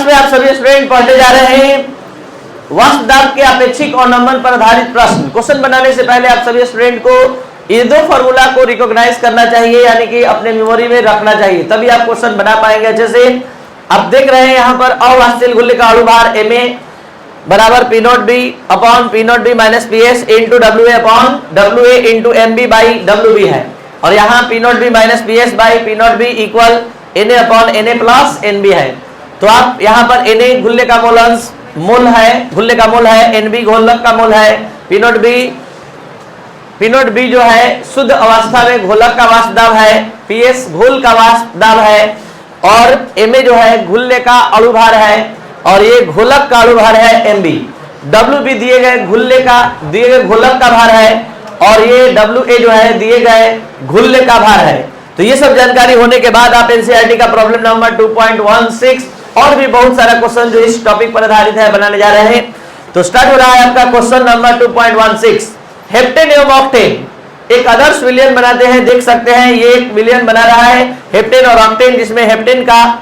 में आप सभी स्टूडेंट पढ़ते जा रहे हैं वाष्प दाब के अपेक्षिक अवनमन पर आधारित प्रश्न। क्वेश्चन बनाने से पहले आप सभी स्टूडेंट को ये दो फॉर्मूला को रिकॉग्नाइज करना चाहिए, यानी कि अपने मेमोरी में रखना चाहिए, तभी आप क्वेश्चन बना पाएंगे अच्छे से। आप देख रहे हैं यहाँ पर अवाष्पशील गुल्ले का अणु भार Ma बराबर P not be upon P not be minus P S into WA upon WA into MB by WB है, और यहाँ P not be minus P S by P not be equal Na upon Na plus NB है। तो आप यहाँ पर Na गुल्ले का मोल है, गुल्ले का मोल है, NB घोलक का मोल है, P नॉट बी जो है शुद्ध अवस्था में घोलक का वाष्प दाब है, PS घोल का वाष्प दाब है, और Ma जो है गुल्ले का अणु भार है, और ये घोलक का अणु भार है MB। WB दिए गए घोलक का भार है, और ये WA जो है दिए गए घुल्ले का भार है। तो ये सब जानकारी होने के बाद आप एनसीईआरटी का प्रॉब्लम नंबर 2.16 और भी बहुत सारा क्वेश्चन जो इस टॉपिक पर आधारित है बनाने जा रहे हैं। तो स्टार्ट हो रहा है आपका क्वेश्चन नंबर 2.16। हेप्टेन एवं ऑक्टेन एक आदर्श विलयन बनाते हैं, देख सकते हैं ये एक विलयन बना रहा है हेप्टेन और ऑक्टेन, जिसमें हेप्टेन का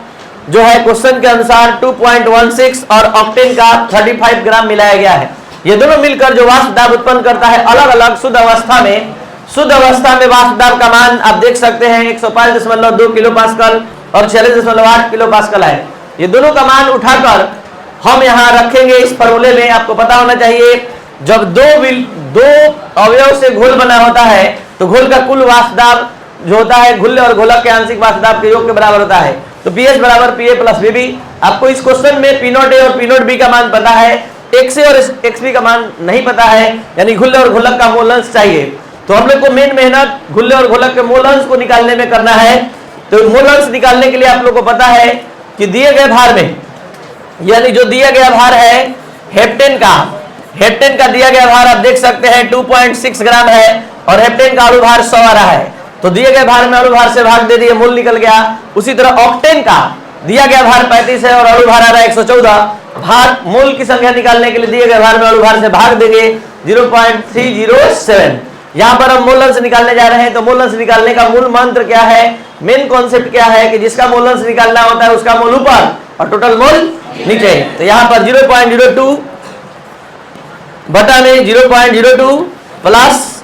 जो है क्वेश्चन के अनुसार 2.16 और ऑक्टेन का 35 ग्राम मिलाया गया है। ये दोनों मिलकर जो वाष्प दाब उत्पन्न करता है अलग अलग शुद्ध अवस्था में वाष्प दाब का मान आप देख सकते हैं 105.2 किलो पास्कल और 46.8 किलो पास्कल है। ये दोनों का मान उठाकर हम यहाँ रखेंगे इस फॉर्मूले में। आपको पता होना चाहिए जब दो अवयव से घोल बना होता है तो घोल का कुल वाष्प दाब जो होता है घुल्ले और घोलक के आंशिक वाष्प दाब के योग के बराबर होता है। तो PS बराबर PA प्लस BB। आपको इस क्वेश्चन में P नॉट A और P नॉट B का मान पता है, XA और XB का मान नहीं पता है, यानी घुल्ले और घोलक का मोल अंश चाहिए। तो हम लोग को मेन मेहनत घुल्ले और घोलक के मोल अंश को निकालने में करना है। तो मोल अंश निकालने के लिए आप लोग को पता है कि दिए गए भार में, यानी जो दिया गया भार है हेप्टेन का दिया गया भार आप देख सकते हैं 2.6 ग्राम है, और हेप्टेन का अणु भार 100 आ रहा है। तो दिए गए भार में अणु भार से भाग दे दिए, मूल निकल गया। उसी तरह ऑक्टेन का दिया गया भार 35 है और अणु भार आ रहा है 114। भार मूल की संख्या निकालने के लिए दिए गए भार में अणु भार से भाग देंगे 0.307। यहाँ पर हम मूल अंश निकालने जा रहे हैं। तो मूल अंश निकालने का मूल मंत्र क्या है, मेन कॉन्सेप्ट क्या है कि जिसका मूल अंश निकालना होता है उसका मूल ऊपर और टोटल मूल नीचे। तो यहाँ पर 0.02 बटा में 0.02 प्लस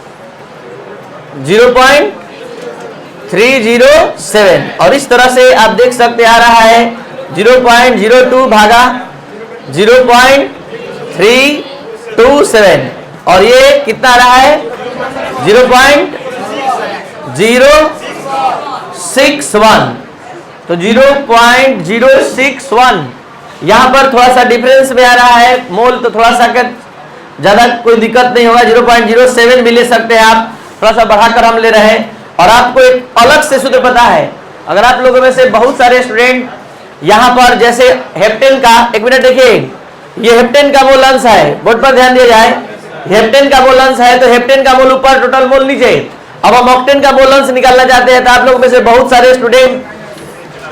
0.307, और इस तरह से आप देख सकते आ रहा है 0.02 भागा 0.327, और ये कितना आ रहा है 0.061। तो 0.061 यहाँ पर थोड़ा सा डिफरेंस में आ रहा है मोल, तो थोड़ा सा ज्यादा कोई दिक्कत नहीं होगा, 0.07 भी ले सकते हैं आप, थोड़ा सा बढ़ाकर हम ले रहे हैं। और आपको एक अलग से सूत्र पता है, अगर आप लोगों में से बहुत सारे स्टूडेंट यहाँ पर जैसे हेप्टेन का, एक मिनट देखिए, ये हेप्टेन का मोल अंश है, बोर्ड पर ध्यान दिया जाए, हेप्टेन का मोल अंश है, तो हेप्टेन का मोल ऊपर टोटल मोल नीचे। अब हम ऑक्टेन का मोल अंश निकालना चाहते हैं, तो आप लोगों में से बहुत सारे स्टूडेंट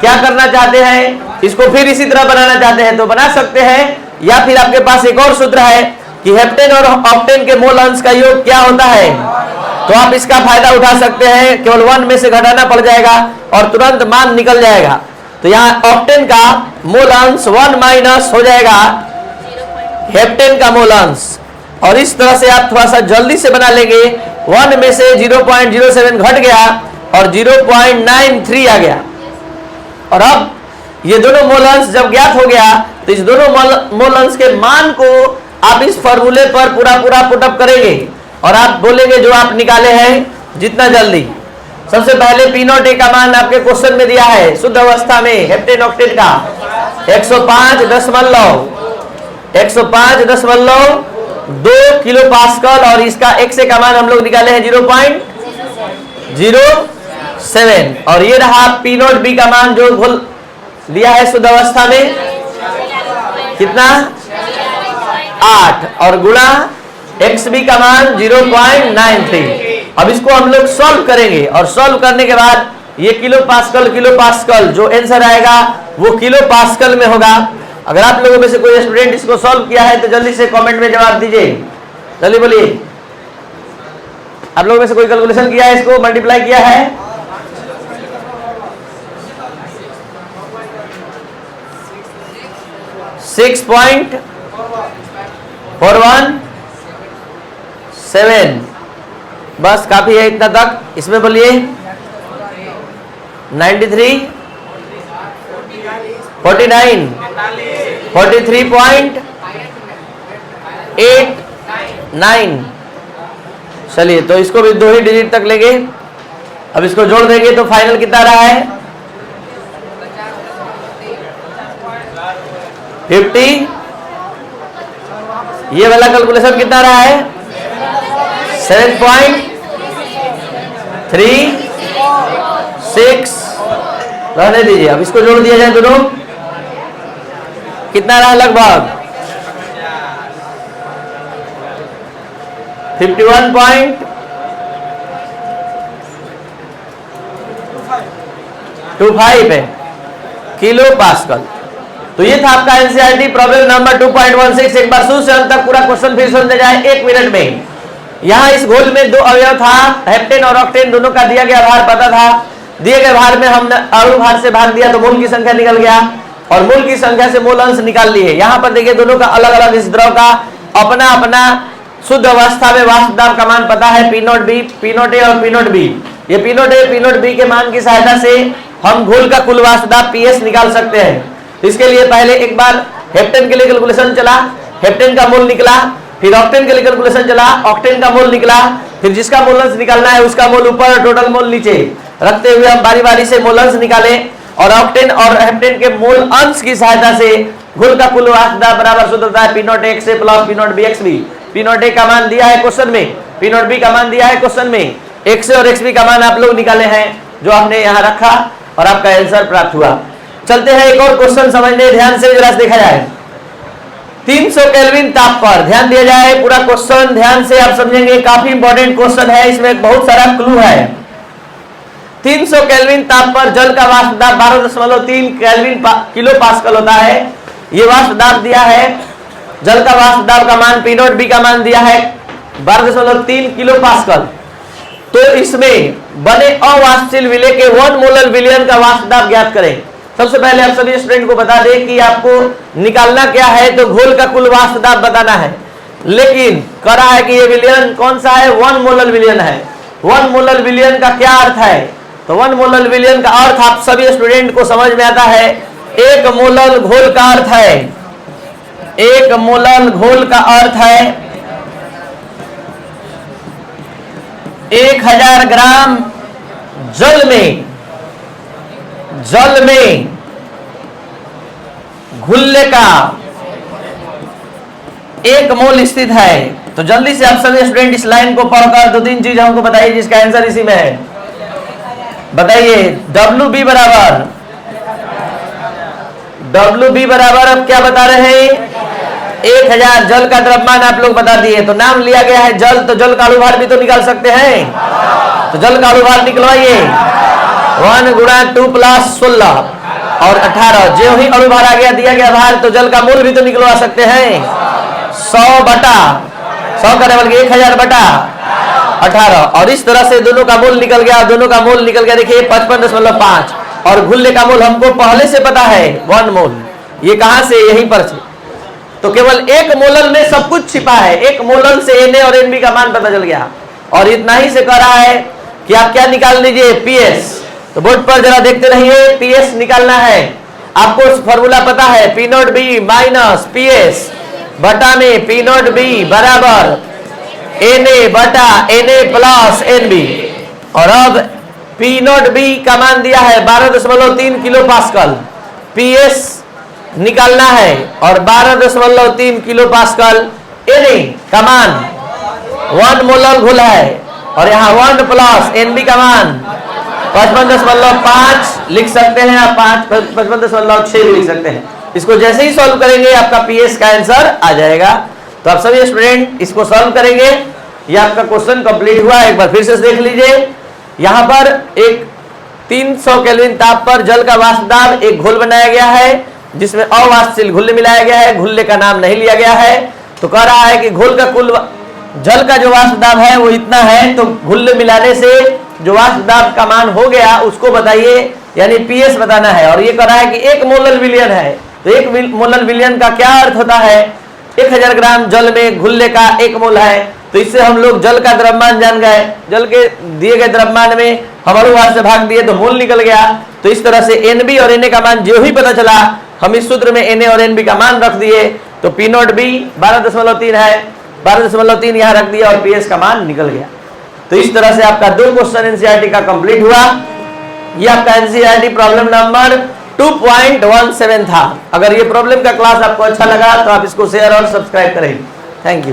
क्या करना चाहते हैं, इसको फिर इसी तरह बनाना चाहते हैं, तो बना सकते हैं। या फिर आपके पास एक और सूत्र है कि हेप्टेन और ऑक्टेन के मोल अंश का योग क्या होता है, तो आप इसका फायदा उठा सकते हैं। केवल 1 में से घटाना पड़ जाएगा और तुरंत मान निकल जाएगा। तो यहाँ ऑक्टेन का मोल अंश 1 माइनस हो जाएगा हेप्टेन का मोल अंश, और इस तरह से आप थोड़ा सा जल्दी से बना लेंगे। 1 में से 0.07 घट गया और 0.93 आ गया। और अब ये दोनों मोल अंश जब ज्ञात हो गया तो इस दोनों मोल अंश के मान को आप इस फॉर्मूले पर पूरा पुटअप करेंगे, और आप बोलेंगे जो आप निकाले हैं जितना जल्दी। सबसे पहले P नॉट A का मान आपके क्वेश्चन में दिया है शुद्ध अवस्था में हेप्टेन ऑक्टेन का 105.2 किलो पास्कल, और इसका XA का मान हम लोग निकाले हैं 0.07, और ये रहा P नॉट B का मान जो घोल दिया है शुद्ध अवस्था में कितना 8, और गुणा XB का मान 0.93। अब इसको हम लोग सॉल्व करेंगे, और सॉल्व करने के बाद ये किलो पास्कल जो आंसर आएगा वो किलो पास्कल में होगा। अगर आप लोगों में से कोई स्टूडेंट इसको सॉल्व किया है तो जल्दी से कमेंट में जवाब दीजिए, जल्दी बोलिए। आप लोगों में से कोई कैलकुलेशन किया है, इसको मल्टीप्लाई किया है? 6.417। बस काफी है इतना तक। इसमें बोलिए 93, 49, 43.89। चलिए, तो इसको भी 2 ही डिजिट तक लेंगे। अब इसको जोड़ देंगे तो फाइनल कितना रहा है? 50। ये वाला कैलकुलेशन कितना रहा है? 7.36। रहने दीजिए, अब इसको जोड़ दिया जाए दोनों, कितना रहा लगभग? 51.25 है किलो पास्कल। तो ये था आपका एनसीईआरटी प्रॉब्लम नंबर 2.16। एक बार शुरू से अंत तक पूरा क्वेश्चन फिर सुनते जाए 1 मिनट में। यहाँ इस घोल में 2 अवयव था, हेप्टेन और ऑक्टेन, दोनों का दिया गया भार पता था। दिए गए भार में हमने अणु भार से भाग दिया तो मोल की संख्या निकल गया, और मोल की संख्या से मोल अंश निकाल लिए। यहाँ पर देखिए दोनों का अलग अलग इस द्रव का अपना अपना शुद्ध अवस्था में वाष्प दाब का मान पता है, P0 B, P0 A और P0 B। ये P0 A P0 B के मान की सहायता से हम घोल का कुल वाष्प दाब PS निकाल सकते हैं। इसके लिए पहले एक बार हेप्टेन के लिए कैलकुलेशन चला, हेप्टेन का मोल निकला, फिर ऑक्टेन के लिए कैलकुलेशन चला, ऑक्टेन का मोल निकला, फिर जिसका मोल अंश निकालना है उसका मोल ऊपर और टोटल मोल नीचे रखते हुए हम बारी बारी से मोल अंश निकाले, और ऑक्टेन और हेप्टेन के मोल अंश की सहायता से घोल का कुल वाष्प दाब बराबर सूत्र होता है P0 A से plus P0 B XB। P0 A का मान दिया है क्वेश्चन में, P0 B का मान दिया है क्वेश्चन में, X और XB का मान आप लोग निकाले हैं जो आपने यहाँ रखा और आपका आंसर प्राप्त हुआ। चलते हैं एक और क्वेश्चन समझने, ध्यान से जरा देखा जाए। 300 केल्विन ताप पर ध्यान दिया जाए, पूरा क्वेश्चन ध्यान से आप समझेंगे, काफी इंपॉर्टेंट क्वेश्चन है, इसमें बहुत सारा क्लू है। 300 केल्विन ताप पर जल का वाष्प दाब 12.3 केल्विन किलो पास्कल होता है। ये वाष्प दाब दिया है, जल का वाष्प दाब का मान P0 B का मान दिया है 12.3 किलो पास्कल। तो इसमें बने अवाष्पशील विलय के 1 मोलर विलयन का वाष्प दाब ज्ञात करें। सबसे पहले आप सभी स्टूडेंट को बता दें कि आपको निकालना क्या है, तो घोल का कुल वाष्प दाब बताना है, लेकिन करा है कि ये विलयन कौन सा है? 1 मोलर विलयन है। 1 मोलर विलयन का क्या अर्थ है? तो 1 मोलर विलयन का अर्थ आप सभी स्टूडेंट को समझ में आता है, 1 मोलर घोल का अर्थ है, 1 मोलर घोल का अर्थ है 1000 ग्राम जल में घुलने का 1 मोल स्थित है। तो जल्दी से आप सभी स्टूडेंट इस लाइन को पढ़कर 2-3 चीज हमको बताइए जिसका आंसर इसी में है। बताइए WB बराबर अब क्या बता रहे हैं? 1000। जल का द्रव्यमान आप लोग बता दिए, तो नाम लिया गया है जल, तो जल का अणुभार भी तो निकाल सकते हैं। तो जल का अणुभार निकलवाइए, 1 गुणा 2 प्लस 16 और 18। जो ही अणुभार आ गया दिया गया भार, तो जल का मूल भी तो निकलवा सकते हैं। 100 बटा 100 का बल्कि 1000 बटा 18, और इस तरह से दोनों का मूल निकल गया। दोनों का मूल निकल गया, देखिए 55.5, और घुलने का मूल हमको पहले से पता है 1 मोल। ये कहां से? यहीं पर से। तो केवल 1 मोलर में सब कुछ छिपा है। 1 मोलर से Na और Nb का मान पता चल गया, और इतना ही से कह रहा है कि आप क्या निकाल लीजिए? PS। तो बोर्ड पर जरा देखते रहिए, PS निकालना है। आपको फॉर्मूला पता है, P0 B माइनस PS बटा में P0 B बराबर Na बटा Na प्लस Nb। और अब P0 B का मान दिया है 12.3 किलो पास्कल, PS निकालना है, और 12.3 किलो पास्कल Na का मान 1 मोलर घुल है, और यहाँ 1 प्लस Nb का मान 55.5 लिख सकते हैं आप, 55.6 भी लिख सकते हैं। इसको जैसे ही सॉल्व करेंगे आपका PS का आंसर आ जाएगा। तो आप सभी स्टूडेंट इसको सॉल्व करेंगे, ये आपका क्वेश्चन कंप्लीट हुआ। एक बार फिर से देख लीजिए, यहाँ पर एक 300 केल्विन ताप पर जल का वाष्प दाब एक घोल बनाया गया है जिसमें अवाष्पशील घुल्ले मिलाया गया है, घुल्ले का नाम नहीं लिया गया है। तो कह रहा है कि घोल का कुल जल का जो वाष्प दाब है वो इतना है, तो घुल्ले मिलाने से जो वाष्प दाब का मान हो गया उसको बताइए, यानी PS बताना है। और ये कह रहा है कि 1 मोलर विलयन है, तो 1 मोलर विलयन का क्या अर्थ होता है? 1000 ग्राम जल में घुलने का 1 मोल है। तो इससे हम लोग जल का द्रव्यमान जान गए। जल के दिए गए द्रव्यमान में हम अणुभार से भाग दिए तो मोल निकल गया। तो इस तरह से NB और Na का मान जो ही पता चला, हम इस सूत्र में Na और NB का मान रख दिए। तो P0B 12.3 है, 12.3 यहाँ रख दिया और PS का मान निकल गया। तो इस तरह से आपका 2 क्वेश्चन एनसीईआरटी का कंप्लीट हुआ। ये आपका एनसीईआरटी प्रॉब्लम नंबर 2.17 था। अगर ये प्रॉब्लम का क्लास आपको अच्छा लगा तो आप इसको शेयर और सब्सक्राइब करें। Thank you.